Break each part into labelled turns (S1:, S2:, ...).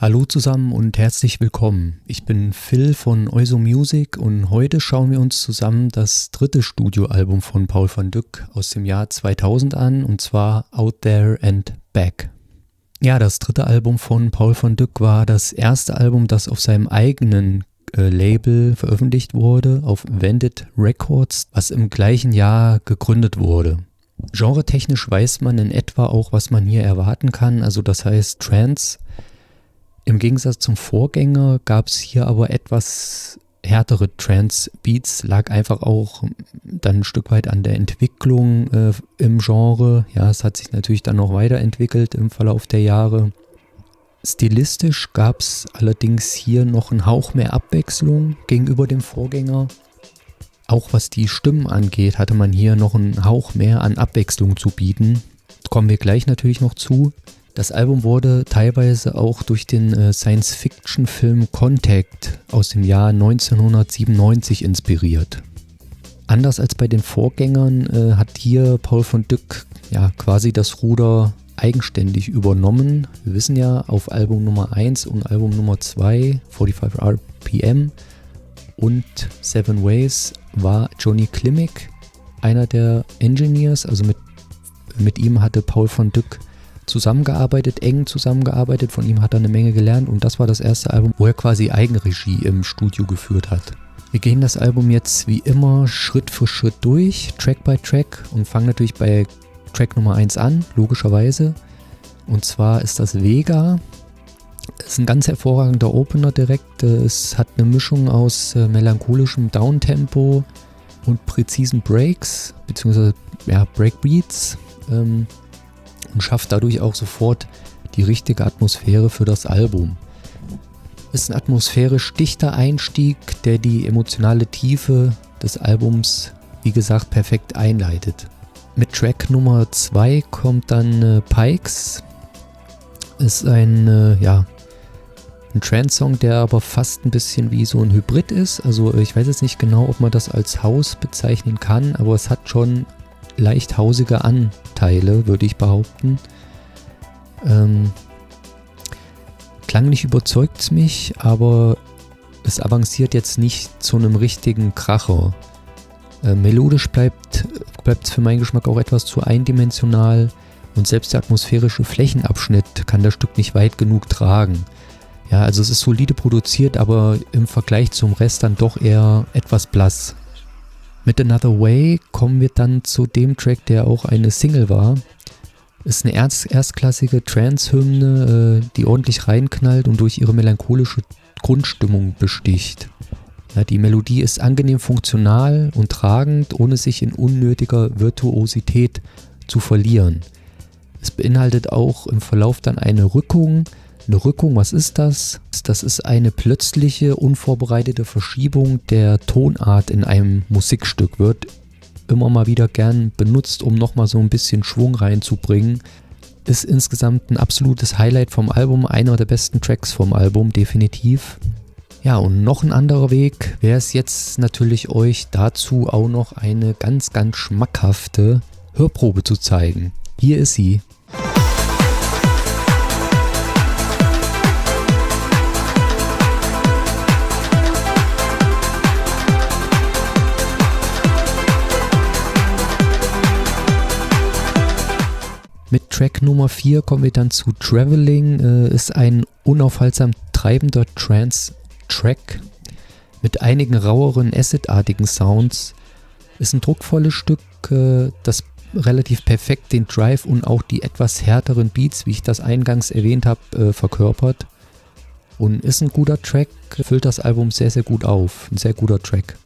S1: Hallo zusammen und herzlich willkommen. Ich bin Phil von Oizo Music und heute schauen wir uns zusammen das dritte Studioalbum von Paul van Dyk aus dem Jahr 2000 an, und zwar Out There and Back. Ja, das dritte Album von Paul van Dyk war das erste Album, das auf seinem eigenen Label veröffentlicht wurde, auf Vendit Records, was im gleichen Jahr gegründet wurde. Genretechnisch weiß man in etwa auch, was man hier erwarten kann, also das heißt Trance. Im Gegensatz zum Vorgänger gab es hier aber etwas härtere Trance-Beats, lag einfach auch dann ein Stück weit an der Entwicklung im Genre. Ja, es hat sich natürlich dann noch weiterentwickelt im Verlauf der Jahre. Stilistisch gab es allerdings hier noch einen Hauch mehr Abwechslung gegenüber dem Vorgänger. Auch was die Stimmen angeht, hatte man hier noch einen Hauch mehr an Abwechslung zu bieten. Kommen wir gleich natürlich noch zu. Das Album wurde teilweise auch durch den Science-Fiction-Film Contact aus dem Jahr 1997 inspiriert. Anders als bei den Vorgängern hat hier Paul van Dyk quasi das Ruder eigenständig übernommen. Wir wissen ja, auf Album Nummer 1 und Album Nummer 2, 45 RPM und Seven Ways, war Johnny Klimek einer der Engineers. Also mit ihm hatte Paul van Dyk eng zusammengearbeitet, von ihm hat er eine Menge gelernt und das war das erste Album, wo er quasi Eigenregie im Studio geführt hat. Wir gehen das Album jetzt wie immer Schritt für Schritt durch, Track by Track, und fangen natürlich bei Track Nummer 1 an, logischerweise. Und zwar ist das Vega. Es ist ein ganz hervorragender Opener direkt. Es hat eine Mischung aus melancholischem Downtempo und präzisen Breaks, beziehungsweise Breakbeats. Und schafft dadurch auch sofort die richtige Atmosphäre für das Album. Ist ein atmosphärisch dichter Einstieg, der die emotionale Tiefe des Albums, wie gesagt, perfekt einleitet. Mit Track Nummer 2 kommt dann Pikes. Ist ein Trance-Song, der aber fast ein bisschen wie so ein Hybrid ist. Also ich weiß jetzt nicht genau, ob man das als House bezeichnen kann, aber es hat schon leicht hausige Anteile, würde ich behaupten. Klanglich überzeugt es mich, aber es avanciert jetzt nicht zu einem richtigen Kracher. Melodisch bleibt es für meinen Geschmack auch etwas zu eindimensional und selbst der atmosphärische Flächenabschnitt kann das Stück nicht weit genug tragen. Ja, also es ist solide produziert, aber im Vergleich zum Rest dann doch eher etwas blass. Mit Another Way kommen wir dann zu dem Track, der auch eine Single war. Ist eine erstklassige Trance-Hymne, die ordentlich reinknallt und durch ihre melancholische Grundstimmung besticht. Ja, die Melodie ist angenehm funktional und tragend, ohne sich in unnötiger Virtuosität zu verlieren. Es beinhaltet auch im Verlauf dann eine Rückung. Eine Rückung, was ist das? Das ist eine plötzliche, unvorbereitete Verschiebung der Tonart in einem Musikstück. Wird immer mal wieder gern benutzt, um nochmal so ein bisschen Schwung reinzubringen. Ist insgesamt ein absolutes Highlight vom Album, einer der besten Tracks vom Album, definitiv. Ja, und noch ein anderer Weg wäre es jetzt natürlich, euch dazu auch noch eine ganz, ganz schmackhafte Hörprobe zu zeigen. Hier ist sie. Mit Track Nummer 4 kommen wir dann zu Traveling. Ist ein unaufhaltsam treibender Trance-Track mit einigen raueren, Acid-artigen Sounds. Ist ein druckvolles Stück, das relativ perfekt den Drive und auch die etwas härteren Beats, wie ich das eingangs erwähnt habe, verkörpert. Und ist ein guter Track, füllt das Album sehr, sehr gut auf. Ein sehr guter Track.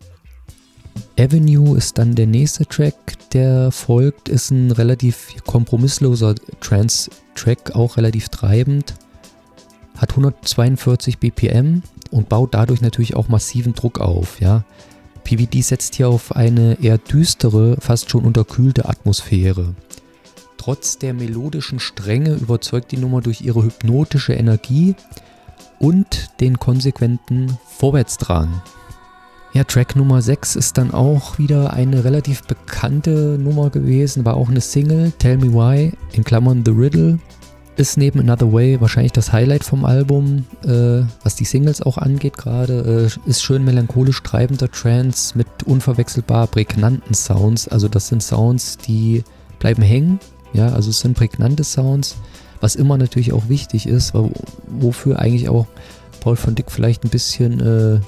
S1: Avenue ist dann der nächste Track, der folgt, ist ein relativ kompromissloser Trance-Track, auch relativ treibend, hat 142 BPM und baut dadurch natürlich auch massiven Druck auf. Ja. PVD setzt hier auf eine eher düstere, fast schon unterkühlte Atmosphäre. Trotz der melodischen Strenge überzeugt die Nummer durch ihre hypnotische Energie und den konsequenten Vorwärtsdrang. Ja, Track Nummer 6 ist dann auch wieder eine relativ bekannte Nummer gewesen, war auch eine Single, Tell Me Why, in Klammern The Riddle. Ist neben Another Way wahrscheinlich das Highlight vom Album, was die Singles auch angeht gerade. Ist schön melancholisch treibender Trance mit unverwechselbar prägnanten Sounds. Also das sind Sounds, die bleiben hängen. Ja, also es sind prägnante Sounds, was immer natürlich auch wichtig ist, wofür eigentlich auch Paul van Dyk vielleicht ein bisschen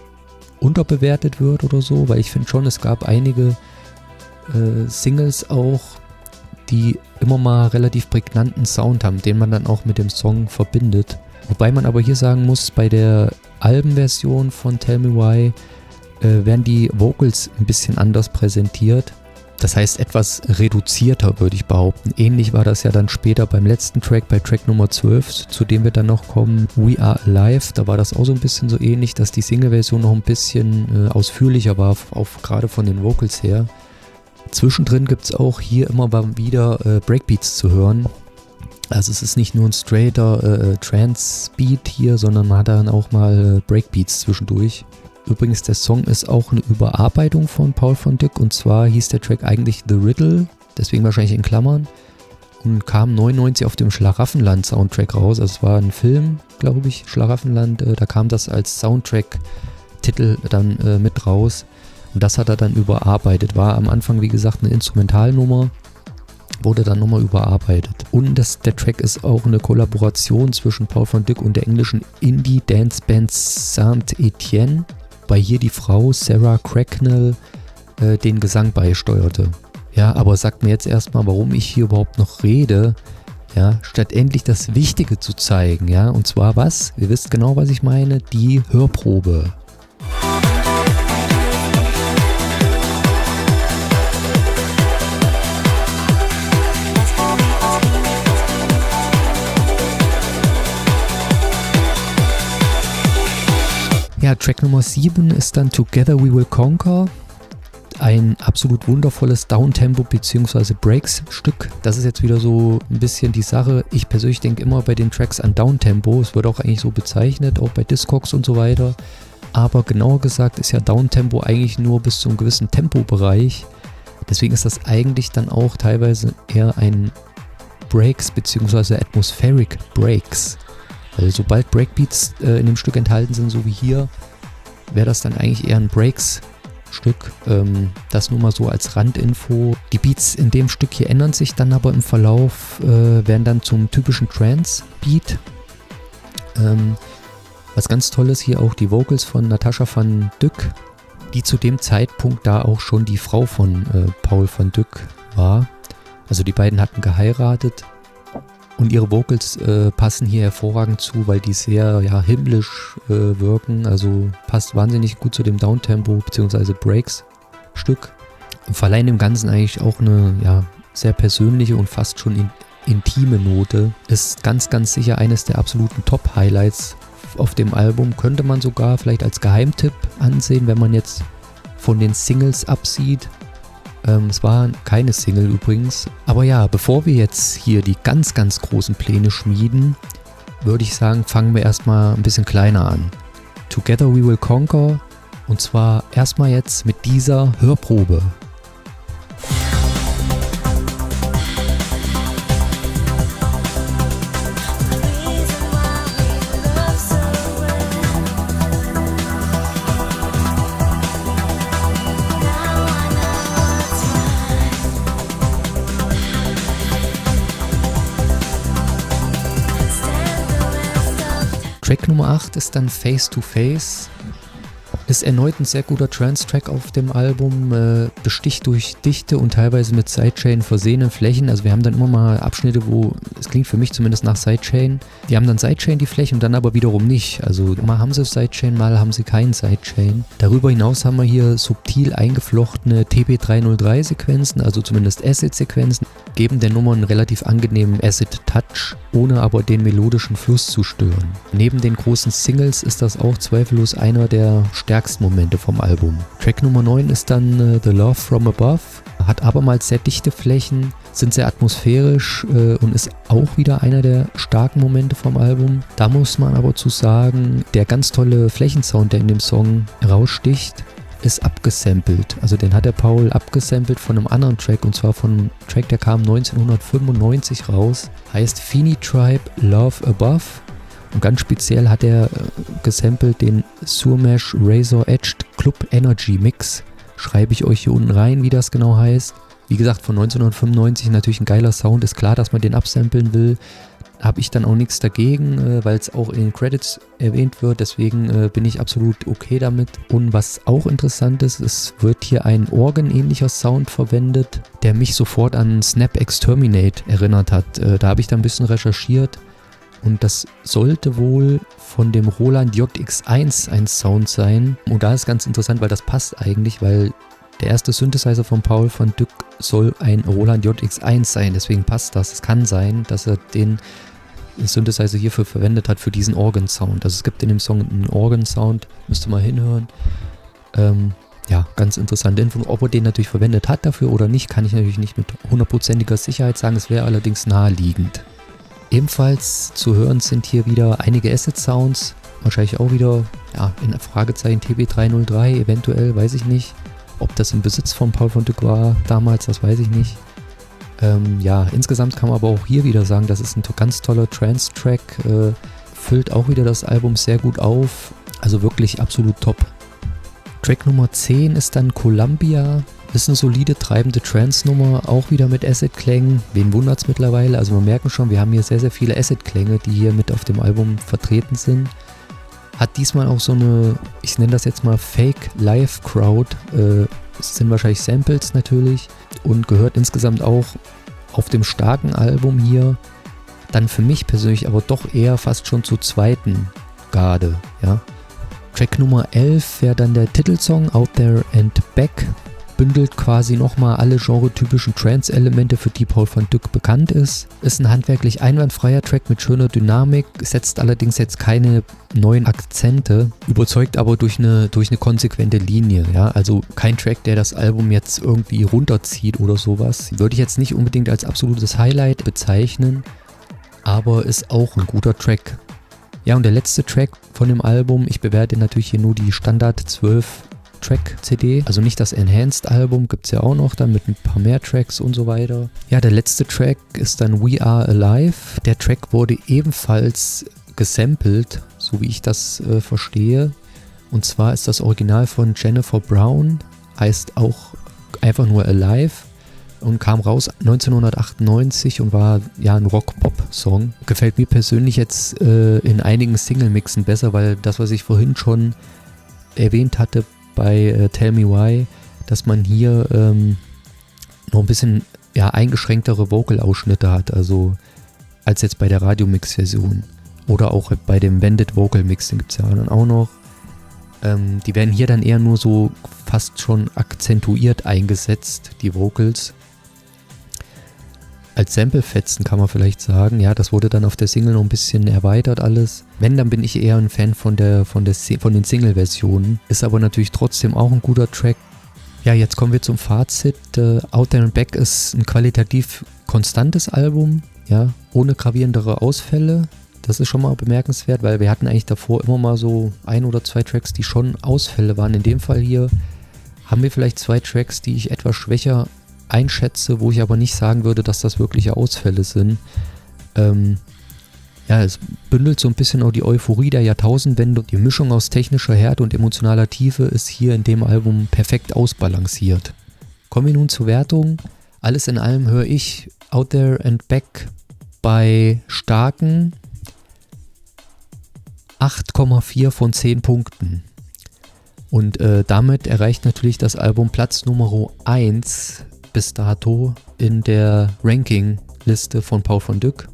S1: unterbewertet wird oder so, weil ich finde schon, es gab einige Singles auch, die immer mal relativ prägnanten Sound haben, den man dann auch mit dem Song verbindet. Wobei man aber hier sagen muss, bei der Albenversion von Tell Me Why werden die Vocals ein bisschen anders präsentiert. Das heißt etwas reduzierter, würde ich behaupten. Ähnlich war das ja dann später beim letzten Track, bei Track Nummer 12, zu dem wir dann noch kommen, We Are Alive. Da war das auch so ein bisschen so ähnlich, dass die Single-Version noch ein bisschen ausführlicher war, gerade von den Vocals her. Zwischendrin gibt es auch hier immer mal wieder Breakbeats zu hören. Also es ist nicht nur ein straighter Trance-Beat hier, sondern man hat dann auch mal Breakbeats zwischendurch. Übrigens, der Song ist auch eine Überarbeitung von Paul van Dyk, und zwar hieß der Track eigentlich The Riddle, deswegen wahrscheinlich in Klammern, und kam 99 auf dem Schlaraffenland-Soundtrack raus. Also es war ein Film, glaube ich, Schlaraffenland, da kam das als Soundtrack-Titel dann mit raus. Und das hat er dann überarbeitet. War am Anfang, wie gesagt, eine Instrumentalnummer, wurde dann nochmal überarbeitet. Und der Track ist auch eine Kollaboration zwischen Paul van Dyk und der englischen Indie-Dance-Band Saint-Etienne, bei hier die Frau Sarah Cracknell den Gesang beisteuerte. Ja, aber sagt mir jetzt erstmal, warum ich hier überhaupt noch rede, ja, statt endlich das Wichtige zu zeigen, ja, und zwar was? Ihr wisst genau, was ich meine, die Hörprobe. Ja, Track Nummer 7 ist dann Together We Will Conquer. Ein absolut wundervolles Downtempo bzw. Breaks-Stück. Das ist jetzt wieder so ein bisschen die Sache. Ich persönlich denke immer bei den Tracks an Downtempo. Es wird auch eigentlich so bezeichnet, auch bei Discogs und so weiter. Aber genauer gesagt ist ja Downtempo eigentlich nur bis zu einem gewissen Tempobereich. Deswegen ist das eigentlich dann auch teilweise eher ein Breaks bzw. Atmospheric Breaks. Also sobald Breakbeats in dem Stück enthalten sind, so wie hier, wäre das dann eigentlich eher ein Breaks-Stück. Das nur mal so als Randinfo. Die Beats in dem Stück hier ändern sich dann aber im Verlauf, werden dann zum typischen Trance-Beat. Was ganz toll ist, hier auch die Vocals von Natascha van Dyk, die zu dem Zeitpunkt da auch schon die Frau von Paul van Dyk war. Also die beiden hatten geheiratet. Und ihre Vocals passen hier hervorragend zu, weil die sehr himmlisch wirken. Also passt wahnsinnig gut zu dem Downtempo bzw. Breaks-Stück. Verleihen dem Ganzen eigentlich auch eine sehr persönliche und fast schon intime Note. Ist ganz, ganz sicher eines der absoluten Top-Highlights auf dem Album. Könnte man sogar vielleicht als Geheimtipp ansehen, wenn man jetzt von den Singles absieht. Es war keine Single übrigens. Aber ja, bevor wir jetzt hier die ganz, ganz großen Pläne schmieden, würde ich sagen, fangen wir erstmal ein bisschen kleiner an. Together We Will Conquer, und zwar erstmal jetzt mit dieser Hörprobe. Track Nummer 8 ist dann Face to Face. Ist erneut ein sehr guter Trance-Track auf dem Album, besticht durch dichte und teilweise mit Sidechain versehenen Flächen. Also wir haben dann immer mal Abschnitte, wo, es klingt für mich zumindest nach Sidechain, die haben dann Sidechain die Flächen und dann aber wiederum nicht. Also mal haben sie Sidechain, mal haben sie keinen Sidechain. Darüber hinaus haben wir hier subtil eingeflochtene TP303-Sequenzen, also zumindest Acid-Sequenzen, geben der Nummer einen relativ angenehmen Acid-Touch, ohne aber den melodischen Fluss zu stören. Neben den großen Singles ist das auch zweifellos einer der stärksten Momente vom Album. Track Nummer 9 ist dann The Love From Above, hat abermals sehr dichte Flächen, sind sehr atmosphärisch und ist auch wieder einer der starken Momente vom Album. Da muss man aber zu sagen, der ganz tolle Flächensound, der in dem Song heraussticht, ist abgesampelt. Also den hat der Paul abgesampelt von einem anderen Track, und zwar von einem Track, der kam 1995 raus. Heißt Fini Tribe Love Above. Und ganz speziell hat er gesampelt den Surmesh Razor Edged Club Energy Mix. Schreibe ich euch hier unten rein, wie das genau heißt. Wie gesagt, von 1995 natürlich ein geiler Sound. Ist klar, dass man den absamplen will. Habe ich dann auch nichts dagegen, weil es auch in den Credits erwähnt wird. Deswegen bin ich absolut okay damit. Und was auch interessant ist, es wird hier ein organähnlicher Sound verwendet, der mich sofort an Snap Exterminate erinnert hat. Da habe ich dann ein bisschen recherchiert. Und das sollte wohl von dem Roland JX1 ein Sound sein. Und da ist ganz interessant, weil das passt eigentlich, weil der erste Synthesizer von Paul van Dyk soll ein Roland JX1 sein. Deswegen passt das. Es kann sein, dass er den Synthesizer hierfür verwendet hat, für diesen Organ-Sound. Also es gibt in dem Song einen Organ-Sound. Müsst ihr mal hinhören. Ja, ganz interessante Info. Ob er den natürlich verwendet hat dafür oder nicht, kann ich natürlich nicht mit hundertprozentiger Sicherheit sagen. Es wäre allerdings naheliegend. Ebenfalls zu hören sind hier wieder einige Acid-Sounds. Wahrscheinlich auch wieder in Fragezeichen TB303, eventuell, weiß ich nicht. Ob das im Besitz von Paul van Dyk war damals, das weiß ich nicht. Insgesamt kann man aber auch hier wieder sagen, das ist ein ganz toller Trance-Track. Füllt auch wieder das Album sehr gut auf. Also wirklich absolut top. Track Nummer 10 ist dann Columbia. Ist eine solide, treibende Trance-Nummer, auch wieder mit Acid-Klängen. Wen wundert es mittlerweile? Also wir merken schon, wir haben hier sehr, sehr viele Acid-Klänge, die hier mit auf dem Album vertreten sind. Hat diesmal auch so eine, ich nenne das jetzt mal Fake-Live-Crowd. Es sind wahrscheinlich Samples natürlich und gehört insgesamt auch auf dem starken Album hier dann für mich persönlich aber doch eher fast schon zur zweiten Garde. Ja. Track Nummer 11 wäre dann der Titelsong Out There and Back. Bündelt quasi nochmal alle genretypischen Trance-Elemente, für die Paul van Dyk bekannt ist. Ist ein handwerklich einwandfreier Track mit schöner Dynamik, setzt allerdings jetzt keine neuen Akzente, überzeugt aber durch eine konsequente Linie. Ja? Also kein Track, der das Album jetzt irgendwie runterzieht oder sowas. Würde ich jetzt nicht unbedingt als absolutes Highlight bezeichnen, aber ist auch ein guter Track. Ja, und der letzte Track von dem Album, ich bewerte natürlich hier nur die Standard 12 Track-CD, also nicht das Enhanced-Album, gibt es ja auch noch, dann mit ein paar mehr Tracks und so weiter. Ja, der letzte Track ist dann We Are Alive. Der Track wurde ebenfalls gesampelt, so wie ich das verstehe. Und zwar ist das Original von Jennifer Brown, heißt auch einfach nur Alive und kam raus 1998 und war ja ein Rock-Pop-Song. Gefällt mir persönlich jetzt in einigen Single-Mixen besser, weil das, was ich vorhin schon erwähnt hatte, bei Tell Me Why, dass man hier noch ein bisschen eingeschränktere Vocal-Ausschnitte hat, also als jetzt bei der Radio-Mix-Version. Oder auch bei dem Bandit Vocal Mix, den gibt es ja dann auch noch. Die werden hier dann eher nur so fast schon akzentuiert eingesetzt, die Vocals. Als Sample-Fetzen kann man vielleicht sagen, ja, das wurde dann auf der Single noch ein bisschen erweitert alles. Wenn, dann bin ich eher ein Fan von den Single-Versionen. Ist aber natürlich trotzdem auch ein guter Track. Ja, jetzt kommen wir zum Fazit. Out There and Back ist ein qualitativ konstantes Album, ja, ohne gravierendere Ausfälle. Das ist schon mal bemerkenswert, weil wir hatten eigentlich davor immer mal so 1 oder 2 Tracks, die schon Ausfälle waren. In dem Fall hier haben wir vielleicht 2 Tracks, die ich etwas schwächer einschätze, wo ich aber nicht sagen würde, dass das wirkliche Ausfälle sind. Es bündelt so ein bisschen auch die Euphorie der Jahrtausendwende. Die Mischung aus technischer Härte und emotionaler Tiefe ist hier in dem Album perfekt ausbalanciert. Kommen wir nun zur Wertung. Alles in allem höre ich Out There and Back bei starken 8,4 von 10 Punkten. Und damit erreicht natürlich das Album Platz Nummer 1 bis dato in der Ranking-Liste von Paul van Dyk.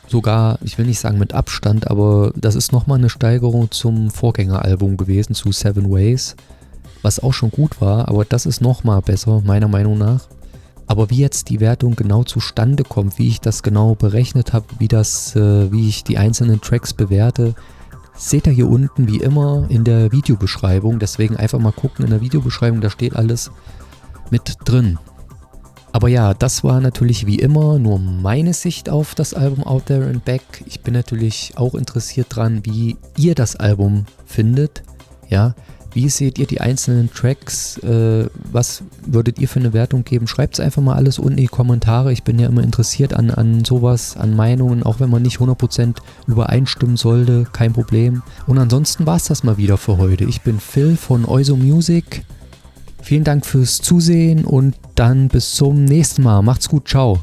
S1: Sogar, ich will nicht sagen mit Abstand, aber das ist nochmal eine Steigerung zum Vorgängeralbum gewesen, zu Seven Ways, was auch schon gut war, aber das ist nochmal besser, meiner Meinung nach. Aber wie jetzt die Wertung genau zustande kommt, wie ich das genau berechnet habe, wie ich die einzelnen Tracks bewerte, seht ihr hier unten wie immer in der Videobeschreibung. Deswegen einfach mal gucken in der Videobeschreibung, da steht alles mit drin. Aber ja, das war natürlich wie immer nur meine Sicht auf das Album Out There and Back. Ich bin natürlich auch interessiert dran, wie ihr das Album findet. Ja, Wie seht ihr die einzelnen Tracks? Was würdet ihr für eine Wertung geben? Schreibt es einfach mal alles unten in die Kommentare. Ich bin ja immer interessiert an sowas, an Meinungen, auch wenn man nicht 100% übereinstimmen sollte, kein Problem. Und ansonsten war es das mal wieder für heute. Ich bin Phil von Euso Music. Vielen Dank fürs Zusehen und dann bis zum nächsten Mal. Macht's gut, ciao.